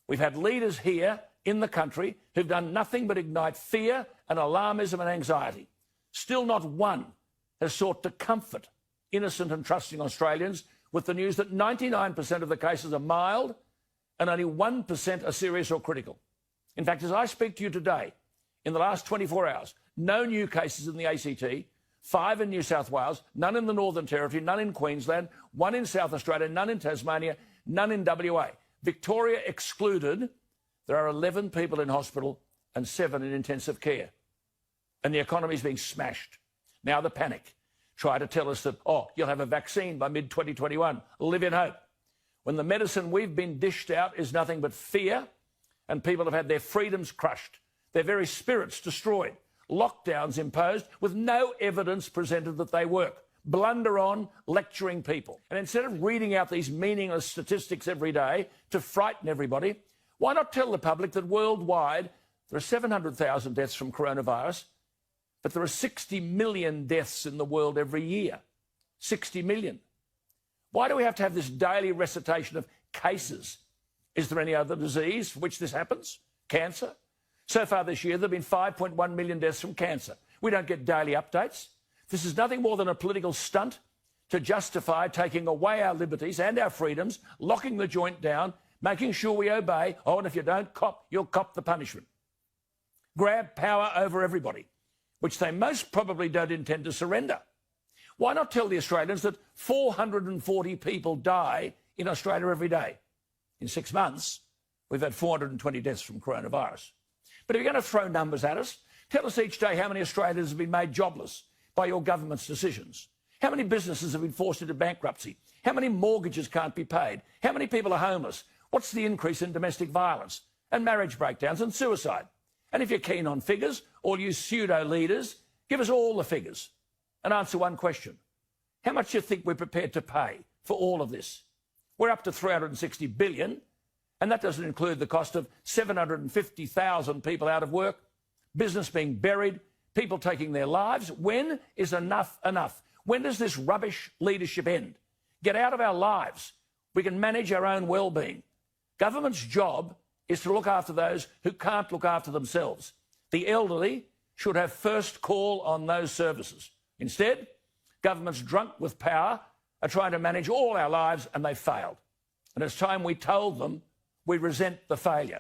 We've had leaders here in the country who've done nothing but ignite fear and alarmism and anxiety. Still not one has sought to comfort innocent and trusting Australians with the news that 99% of the cases are mild and only 1% are serious or critical. In fact, as I speak to you today, in the last 24 hours, no new cases in the ACT, 5 in New South Wales, none in the Northern Territory, none in Queensland, 1 in South Australia, none in Tasmania, none in WA. Victoria excluded, there are 11 people in hospital and 7 in intensive care. And the economy is being smashed. Now the panic. Try to tell us that, oh, you'll have a vaccine by mid-2021. Live in hope. When the medicine we've been dished out is nothing but fear, and people have had their freedoms crushed, their very spirits destroyed, lockdowns imposed with no evidence presented that they work. Blunder on, lecturing people. And instead of reading out these meaningless statistics every day to frighten everybody, why not tell the public that worldwide there are 700,000 deaths from coronavirus, but there are 60 million deaths in the world every year? 60 million. Why do we have to have this daily recitation of cases? Is there any other disease for which this happens? Cancer? So far this year, there have been 5.1 million deaths from cancer. We don't get daily updates. This is nothing more than a political stunt to justify taking away our liberties and our freedoms, locking the joint down, making sure we obey. Oh, and if you don't cop, you'll cop the punishment. Grab power over everybody, which they most probably don't intend to surrender. Why not tell the Australians that 440 people die in Australia every day? In 6 months, we've had 420 deaths from coronavirus. But if you're going to throw numbers at us, tell us each day how many Australians have been made jobless by your government's decisions. How many businesses have been forced into bankruptcy? How many mortgages can't be paid? How many people are homeless? What's the increase in domestic violence and marriage breakdowns and suicide? And if you're keen on figures, all you pseudo-leaders, give us all the figures and answer one question. How much do you think we're prepared to pay for all of this? We're up to $360 billion, and that doesn't include the cost of 750,000 people out of work, business being buried, people taking their lives. When is enough enough? When does this rubbish leadership end? Get out of our lives. We can manage our own well-being. Government's job is to look after those who can't look after themselves. The elderly should have first call on those services. Instead, governments drunk with power are trying to manage all our lives, and they've failed. And it's time we told them we resent the failure.